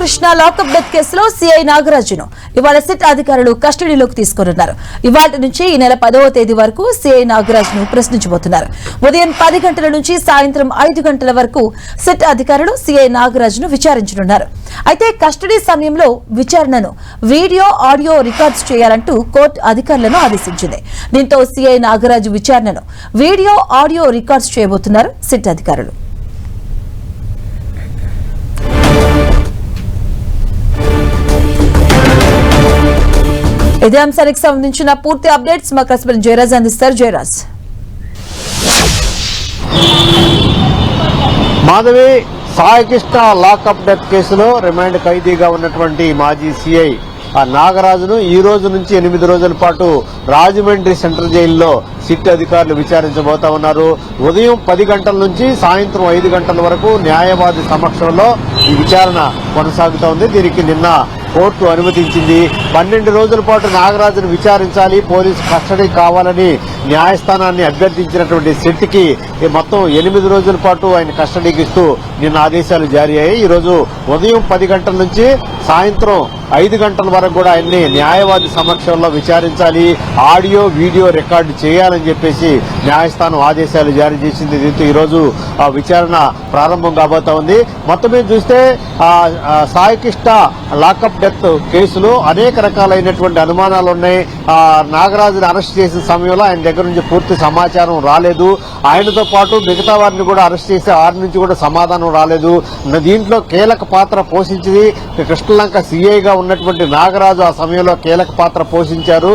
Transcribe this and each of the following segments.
Krishna lockup death కేసులో CI నాగరాజును ఇవాళ SIT అధికారులు కస్టడీలోకి తీసుకున్నారు. ఇవాళ నుంచి ఈ నెల 10వ తేదీ వరకు సిఐ నాగరాజును ప్రశ్నించబోతున్నారు. ఉదయం 10 గంటల నుంచి సాయంత్రం 5 గంటల వరకు సిట్ అధికారులు సిఐ నాగరాజును విచారించనున్నారు. అయితే కస్టడీ సమయంలో విచారణను వీడియో ఆడియో రికార్డ్స్ చేయాలంటూ కోర్టు అధికారులను ఆదేశించింది. దీంతో సిఐ నాగరాజు విచారణను వీడియో ఆడియో రికార్డ్స్ చేయబోతున్నారు సిట్ అధికారులు. ఇదే అంశానికి సంబంధించిన పూర్తి అప్డేట్స్ మా కరెస్పాండెంట్ జయరాజ్ అందిస్తారు. జయరాజ్. మాధవి, సాయికృష్ణ లాకప్ డెత్ కేసులో రిమాండ్ ఖైదీగా ఉన్నటువంటి మాజీ సిఐ నాగరాజును ఈ రోజు నుంచి 8 రోజుల పాటు రాజమండ్రి సెంట్రల్ జైల్లో సిట్ అధికారులు విచారించబోతా ఉన్నారు. ఉదయం 10 గంటల నుంచి సాయంత్రం 5 గంటల వరకు న్యాయవాది సమక్షంలో ఈ విచారణ కొనసాగుతా ఉంది. దీనికి నిన్న కోర్టు అనుమతించింది. 12 రోజుల పాటు నాగరాజును విచారించాలి, పోలీసు కస్టడీ కావాలని న్యాయస్థానాన్ని అభ్యర్థించినటువంటి సిట్కి మొత్తం 8 రోజుల పాటు ఆయన కస్టడీకి ఇస్తూ నిన్న ఆదేశాలు జారీ అయ్యాయి. ఈ రోజు ఉదయం 10 గంటల నుంచి సాయంత్రం 5 గంటల వరకు కూడా ఆయన్ని న్యాయవాది సమక్షంలో విచారించాలి, ఆడియో వీడియో రికార్డు చేయాలని చెప్పేసి న్యాయస్థానం ఆదేశాలు జారీ చేసింది. దీంతో ఈ రోజు విచారణ ప్రారంభం కాబోతా ఉంది. మొత్తం మీద చూస్తే సాయికృష్ణ లాకప్ డెత్ కేసులో అనేక రకాలైనటువంటి అనుమానాలు ఉన్నాయి. నాగరాజుని అరెస్ట్ చేసిన సమయంలో ఆయన దగ్గర నుంచి పూర్తి సమాచారం రాలేదు. ఆయనతో పాటు మిగతా వారిని కూడా అరెస్ట్ చేసి వారి నుంచి కూడా సమాధానం రాలేదు. దీంట్లో కీలక పాత్ర పోషించింది కృష్ణలంక సిఐగా ఉన్నటువంటి నాగరాజు. ఆ సమయంలో కీలక పాత్ర పోషించారు.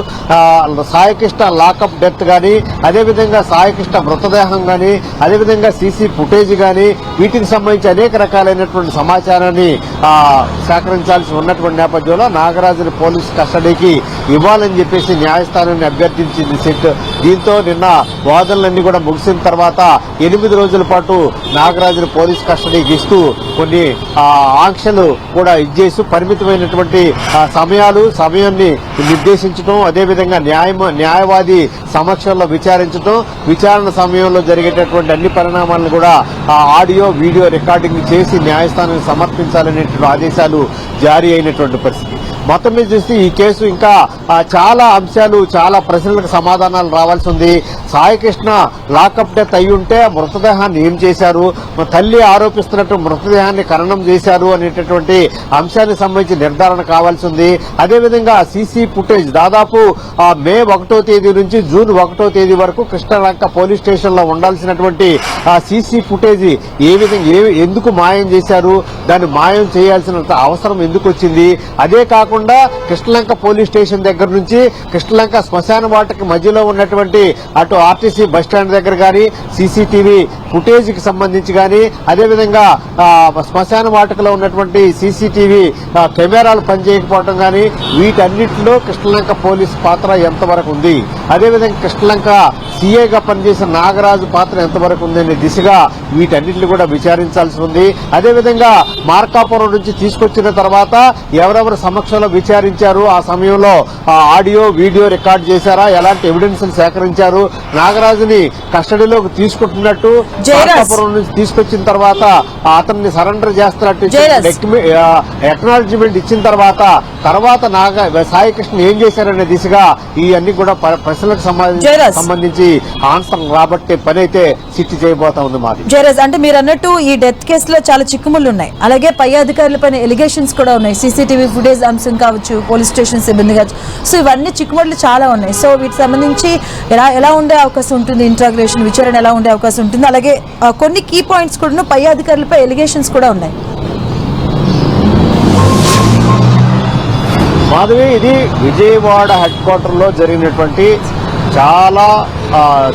సాయికృష్ణ లాకప్ డెత్ గాని, అదేవిధంగా సాయికృష్ణ మృతదేహం గాని, అదేవిధంగా సీసీ ఫుటేజ్ గాని, వీటికి సంబంధించి అనేక రకాలైనటువంటి సమాచారాన్ని సేకరించాల్సి ఉన్నటువంటి నేపథ్యంలో నాగరాజుని పోలీసు కస్టడీకి ఇవ్వాలని చెప్పేసి న్యాయస్థానాన్ని అభ్యర్థించింది సిట్. దీంతో నిన్న వాదనలన్నీ కూడా ముగిసిన తర్వాత 8 రోజుల పాటు నాగరాజుని పోలీసు కస్టడీకి ఇస్తూ కొన్ని ఆంక్షలు కూడా ఇచ్చేసి పరిమితమైనటువంటి సమయాన్ని నిర్దేశించడం, అదేవిధంగా న్యాయవాది సమక్షంలో విచారించడం, విచారణ సమయంలో జరిగేటటువంటి అన్ని పరిణామాలను కూడా ఆడియో వీడియో రికార్డింగ్ చేసి న్యాయస్థానానికి సమర్పించాలనేటువంటి ఆదేశాలు జారీ అయినటువంటి పరిస్థితి. మొత్తం మీద చూస్తే ఈ కేసు ఇంకా చాలా అంశాలు, చాలా ప్రశ్నలకు సమాధానాలు రావాల్సి ఉంది. సాయికృష్ణ లాకప్ డెత్ అయి ఉంటే మృతదేహాన్ని ఏం చేశారు, తల్లి ఆరోపిస్తున్నట్టు మృతదేహాన్ని ఖననం చేశారు అనేటటువంటి అంశానికి సంబంధించి నిర్ధారణ కావాల్సి ఉంది. అదేవిధంగా సీసీ ఫుటేజ్ దాదాపు మే 1వ తేదీ నుంచి జూన్ 1వ తేదీ వరకు కృష్ణలంక పోలీస్ స్టేషన్ లో ఉండాల్సినటువంటి సీసీ ఫుటేజ్ ఏ విధంగా ఎందుకు మాయం చేశారు, దాన్ని మాయం చేయాల్సినంత అవసరం ఎందుకు వచ్చింది, అదే కాకుండా కృష్ణలంక పోలీస్ స్టేషన్ దగ్గర నుంచి కృష్ణలంక శ్మశాన వాటికి మధ్యలో ఉన్నటువంటి అటు ఆర్టీసీ బస్టాండ్ దగ్గర గాని సీసీటీవీ ఫుటేజ్ కి సంబంధించి గాని, అదేవిధంగా శ్మశాన వాటికలో ఉన్నటువంటి సీసీటీవీ కెమెరాలు పనిచేయకపోవడం గాని, వీటన్నిటిలో కృష్ణలంక పోలీస్ పాత్ర ఎంతవరకు ఉంది, అదేవిధంగా కృష్ణలంక సీఏగా పనిచేసిన నాగరాజు పాత్ర ఎంతవరకు ఉందనే దిశగా వీటన్నిటిని కూడా విచారించాల్సి ఉంది. అదేవిధంగా మార్కాపురం నుంచి తీసుకొచ్చిన తర్వాత ఎవరెవరు సమక్షంలో విచారించారు, ఆ సమయంలో ఆడియో వీడియో రికార్డు చేశారా, ఎలాంటి ఎవిడెన్స్ సేకరించారు, నాగరాజుని కస్టడీలోకి తీసుకుంటున్నట్టు మార్కాపురం నుంచి తీసుకొచ్చిన తర్వాత అతన్ని సరెండర్ చేస్తున్నట్టు ఎక్నాలజ్మెంట్ ఇచ్చిన తర్వాత సాయికృష్ణ ఏం చేశారనే దిశగా ఈ అన్ని కూడా ప్రశ్నలకు సంబంధించి ఆన్సర్ రాబట్టే పని అయితే సిట్ చేయబోతా ఉంది. మాది జయరాజ్, అంటే మీరు అన్నట్టు ఈ డెత్ కేసులో చాలా చిక్కుముళ్ళు ఉన్నాయి, అలాగే పై అధికారులపైన ఎలిగేషన్స్ కూడా ఉన్నాయి, సీసీటీవీ ఫుటేజ్ అంశం కావచ్చు, పోలీస్ స్టేషన్ సిబ్బంది కావచ్చు. సో ఇవన్నీ చిక్కుముళ్ళు చాలా ఉన్నాయి. సో వీటికి సంబంధించి ఎలా ఉండే అవకాశం ఉంటుంది, ఇంట్రాగ్రేషన్ విచారణ ఎలా ఉండే అవకాశం ఉంటుంది, అలాగే కొన్ని కీ పాయింట్స్ కూడా పై అధికారులపై ఎలిగేషన్స్ కూడా ఉన్నాయి. మాధవి, ఇది విజయవాడ హెడ్ క్వార్టర్ లో జరిగినటువంటి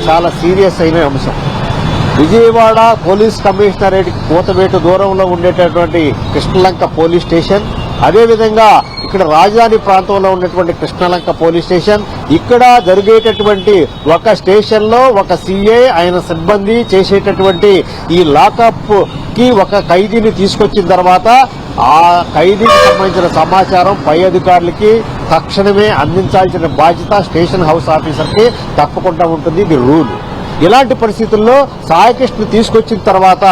చాలా సీరియస్ అయిన అంశం. విజయవాడ పోలీస్ కమిషనరేట్ కోతవేటు దూరంలో ఉండేటటువంటి కృష్ణలంక పోలీస్ స్టేషన్, అదేవిధంగా ఇక్కడ రాజధాని ప్రాంతంలో ఉన్నటువంటి కృష్ణలంక పోలీస్ స్టేషన్, ఇక్కడ జరిగేటటువంటి ఒక స్టేషన్ లో ఒక సీఏ ఆయన సిబ్బంది చేసేటటువంటి ఈ లాకప్ కి ఒక ఖైదీని తీసుకొచ్చిన తర్వాత ఆ ఖైదీకి సంబంధించిన సమాచారం పై అధికారులకి తక్షణమే అందించాల్సిన బాధ్యత స్టేషన్ హౌస్ ఆఫీసర్ కి తప్పకుండా ఉంటుంది. ఇది రూల్. ఇలాంటి పరిస్థితుల్లో సాయికృష్ణ తీసుకొచ్చిన తర్వాత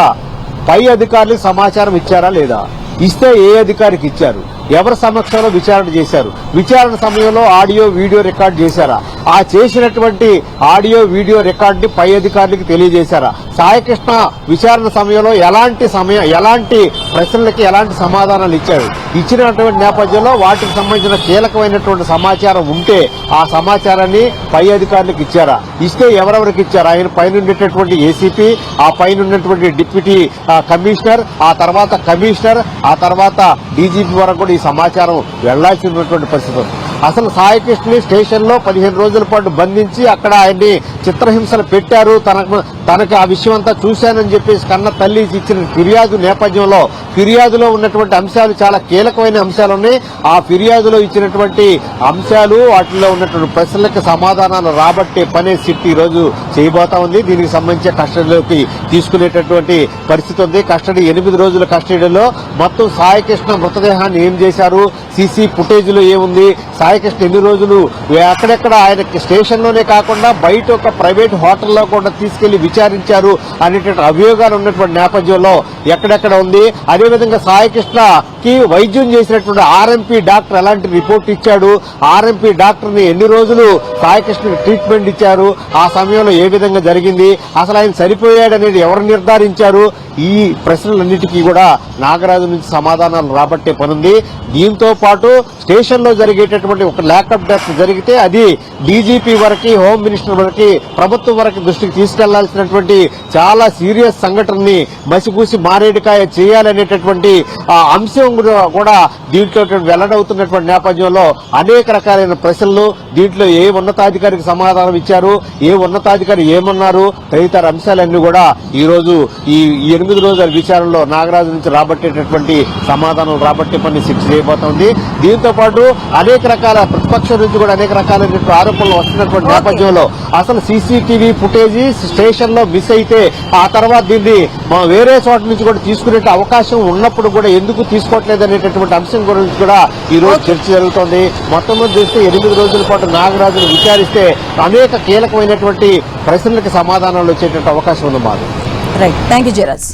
పై అధికారులకు సమాచారం ఇచ్చారా లేదా? ఇస్తే ఏ అధికారికి ఇచ్చారు, ఎవరి సమక్షంలో విచారణ చేశారు, విచారణ సమయంలో ఆడియో వీడియో రికార్డ్ చేశారా, ఆ చేసినటువంటి ఆడియో వీడియో రికార్డ్ ని పై అధికారులకు తెలియజేశారా, సాయికృష్ణ విచారణ సమయంలో ఎలాంటి ప్రశ్నలకి ఎలాంటి సమాధానాలు ఇచ్చారు, ఇచ్చినటువంటి నేపథ్యంలో వాటికి సంబంధించిన కీలకమైనటువంటి సమాచారం ఉంటే ఆ సమాచారాన్ని పై అధికారులకు ఇచ్చారా, ఇస్తే ఎవరెవరికి ఇచ్చారు, ఆయన పైన ఉండేటటువంటి ఏసీపీ, ఆ పైన ఉన్నటువంటి డిప్యూటీ కమిషనర్, ఆ తర్వాత కమిషనర్, ఆ తర్వాత డీజీపీ వరకు కూడా ఈ సమాచారం వెళ్లాల్సి ఉన్నటువంటి పరిస్థితి ఉంది. అసలు సాయికృష్ణని స్టేషన్ లో 15 రోజుల పాటు బంధించి అక్కడ ఆయన్ని చిత్రహింసలు పెట్టారు, తనకి ఆ విషయం అంతా చూశానని చెప్పేసి కన్న తల్లి ఇచ్చిన ఫిర్యాదు నేపథ్యంలో ఫిర్యాదులో ఉన్నటువంటి అంశాలు చాలా కీలకమైన అంశాలు ఉన్నాయి. ఆ ఫిర్యాదులో ఇచ్చినటువంటి అంశాలు, వాటిలో ఉన్నటువంటి ప్రశ్నలకు సమాధానాలు రాబట్టే పనే సిట్ ఈ రోజు చేయబోతా ఉంది. దీనికి సంబంధించి కస్టడీలోకి తీసుకునేటటువంటి పరిస్థితి ఉంది. కస్టడీ 8 రోజుల కస్టడీలో మొత్తం సాయికృష్ణ మృతదేహాన్ని ఏం చేశారు, సీసీ ఫుటేజ్ లో ఏముంది, సాయికృష్ణ ఎన్ని రోజులు ఎక్కడెక్కడ ఆయన స్టేషన్ లోనే కాకుండా బయట ఒక ప్రైవేట్ హోటల్లో కూడా తీసుకెళ్లి విచారించారు అనేటువంటి అభియోగాలు ఉన్నటువంటి నేపథ్యంలో ఎక్కడెక్కడ ఉంది. అదేవిధంగా సాయికృష్ణకి వైద్యం చేసినటువంటి ఆర్ఎంపీ డాక్టర్ ఎలాంటి రిపోర్ట్ ఇచ్చాడు, ఆర్ఎంపీ డాక్టర్ ని ఎన్ని రోజులు సాయికృష్ణకి ట్రీట్మెంట్ ఇచ్చారు, ఆ సమయంలో ఏ విధంగా జరిగింది, అసలు ఆయన చనిపోయాడనేది ఎవరు నిర్ధారించారు, ఈ ప్రశ్నలన్నిటికీ కూడా నాగరాజు నుంచి సమాధానాలు రాబట్టే పనుంది. దీంతో పాటు స్టేషన్ లో జరిగేటటువంటి ఒక ల్యాకప్ డెత్ జరిగితే అది డీజీపీ వరకు, హోమ్ మినిస్టర్ వరకు, ప్రభుత్వం వరకు దృష్టికి తీసుకెళ్లాల్సినటువంటి చాలా సీరియస్ సంఘటనని మసిపూసి మారేడుకాయ చేయాలనేటటువంటి అంశం కూడా దీంట్లో వెల్లడవుతున్నటువంటి నేపథ్యంలో అనేక రకాలైన ప్రశ్నలు, దీంట్లో ఏ ఉన్నతాధికారికి సమాధానం ఇచ్చారు, ఏ ఉన్నతాధికారి ఏమన్నారు, తదితర అంశాలన్నీ కూడా ఈ రోజు ఈ 8 రోజుల విచారణలో నాగరాజు నుంచి రాబట్టేటటువంటి సమాధానం రాబట్టే పని శిక్ష చేయబోతోంది. దీంతో పాటు అనేక రకాల ప్రతిపక్షం నుంచి కూడా అనేక రకాలైన ఆరోపణలు వస్తున్నటువంటి నేపథ్యంలో అసలు సీసీటీవీ ఫుటేజ్ స్టేషన్ లో మిస్ అయితే ఆ తర్వాత దీన్ని వేరే చోట నుంచి కూడా తీసుకునే అవకాశం ఉన్నప్పుడు కూడా ఎందుకు తీసుకోవట్లేదు అనేటటువంటి అంశం గురించి కూడా ఈ రోజు చర్చ జరుగుతోంది. మొత్తం మీద చూస్తే 8 రోజుల పాటు నాగరాజును విచారిస్తే అనేక కీలకమైనటువంటి ప్రశ్నలకు సమాధానాలు వచ్చేటువంటి అవకాశం ఉంది. Right, thank you Jayaraj.